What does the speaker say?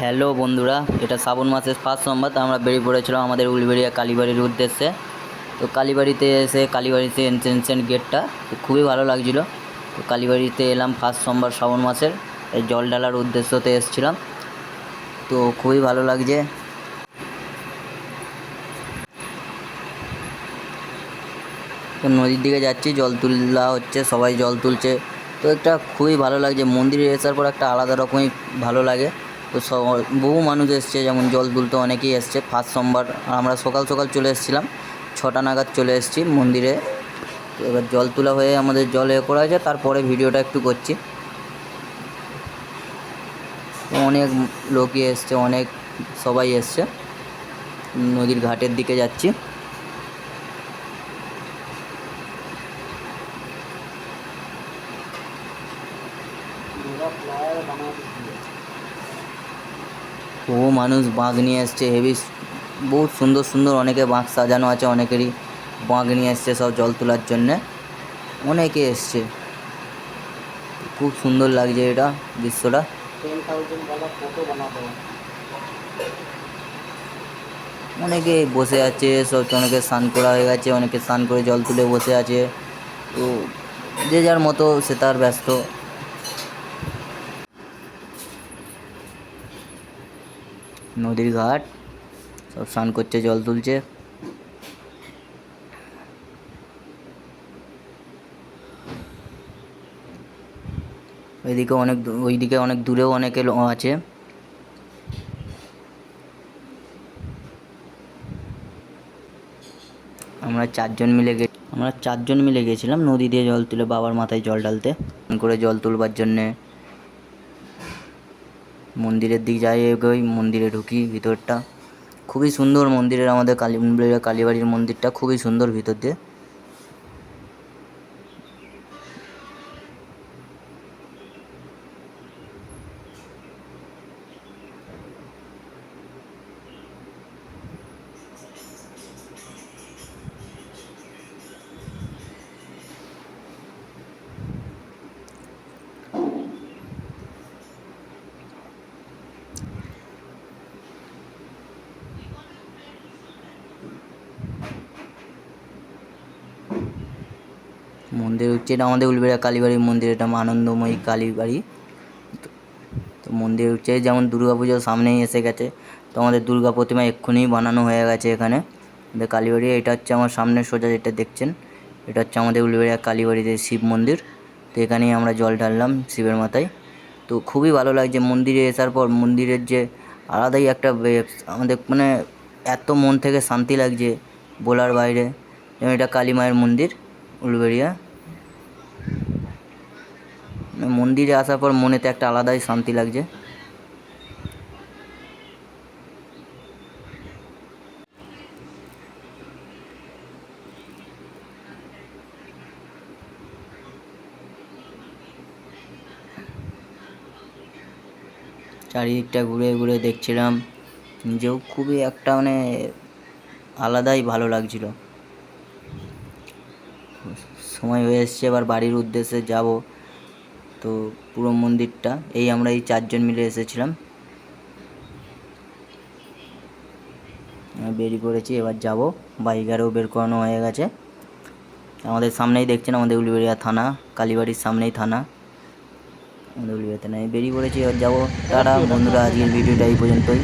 Hello বন্ধুরা, এটা শ্রাবণ মাসের ফার্স্ট সোমবার। আমরা বেরিয়ে পড়েছিলাম আমাদের উলবেড়িয়া কালীবাড়ির উদ্দেশ্যে। তো কালীবাড়িতে এসে কালীবাড়িতে এনসেন্ট গেটটা তো খুবই ভালো লাগছিলো। তো কালীবাড়িতে এলাম ফার্স্ট সোমবার শ্রাবণ মাসের, এই জল ঢালার উদ্দেশ্যতে এসেছিলাম। তো খুবই ভালো লাগছে। তো নদীর দিকে যাচ্ছি, জল তোলা হচ্ছে, সবাই জল তুলছে। তো একটা খুবই ভালো লাগছে, মন্দিরে আসার পর একটা আলাদা রকমই ভালো লাগে। তো বহু মানুষ এসছে, যেমন জল তুলতে অনেকেই এসছে ফার্স্ট সোমবার। আমরা সকাল সকাল চলে এসেছিলাম, 6টা নাগাদ চলে এসেছি মন্দিরে। তো এবার জল তোলা হয়ে আমাদের জল করা হয়েছে, তারপরে ভিডিওটা একটু করছি। অনেক লোকই এসছে, অনেক সবাই এসছে। নদীর ঘাটের দিকে যাচ্ছি। বহু মানুষ বাঁক নিয়ে এসছে, হেভি বহুত সুন্দর সুন্দর অনেকে বাঁক সাজানো আছে, অনেকেরই বাঁক নিয়ে এসছে সব জল তোলার জন্যে। অনেকে এসছে, খুব সুন্দর লাগছে এটা দৃশ্যটা। অনেকে বসে আছে সব, অনেকে স্নান করা হয়ে গেছে, অনেকে স্নান করে জল তুলে বসে আছে। তো যে যার মতো সে তার ব্যস্ত। নদীর ঘাট, সব স্নান করছে, জল তুলছে। ওইদিকে অনেক দূরেও অনেকে আছে। আমরা চারজন মিলে গেছিলাম নদী দিয়ে জল তুলে বাবার মাথায় জল ঢালতে, করে জল তুলবার জন্যে। মন্দিরের দিক যাই, এগোই, মন্দিরে ঢুকি। ভিতরটা খুবই সুন্দর, মন্দিরের আমাদের কালীবাড়ির মন্দিরটা খুবই সুন্দর ভিতর দিয়ে। মন্দির হচ্ছে এটা আমাদের উলবেড়িয়া কালীবাড়ির মন্দির, এটা আনন্দময়ী কালীবাড়ি। তো মন্দির হচ্ছে যেমন দুর্গাপুজোর সামনেই এসে গেছে, তো আমাদের দুর্গা প্রতিমা এক্ষুনি বানানো হয়ে গেছে এখানে আমাদের কালীবাড়ি। এটা হচ্ছে আমার সামনে সোজা যেটা দেখছেন, এটা হচ্ছে আমাদের উলবেড়িয়া কালীবাড়িতে শিব মন্দির। তো এখানেই আমরা জল ঢাললাম শিবের মাথায়। তো খুবই ভালো লাগছে মন্দিরে আসার পর। মন্দিরের যে আলাদাই একটা আমাদের মানে এত মন থেকে শান্তি লাগছে বলার বাইরে। যেমন এটা কালী মায়ের মন্দির উলবেড়িয়া। মন্দিরে আসার পর মনেতে একটা আলাদাই শান্তি লাগছে। চারিদিকটা ঘুরে ঘুরে দেখছিলাম, নিজেও খুবই একটা মানে আলাদাই ভালো লাগছিল। সময় হয়ে এসছে, এবার বাড়ির উদ্দেশ্যে যাব। তো পুরো মন্দিরটা আমরা এই 4জন মিলে এসেছিলাম, বেরিয়ে পড়েছি, এবার যাব। বাইক আরও বের করানো হয়ে গেছে। আমাদের সামনেই দেখছেন আমাদের উলবেড়িয়া থানা, কালীবাড়ির সামনেই থানা আমাদের উলবেড়িয়া থানায়। বেরিয়ে পড়েছি, এবার যাবো। টাটা বন্ধুরা, আজকের ভিডিওটা এই পর্যন্তই।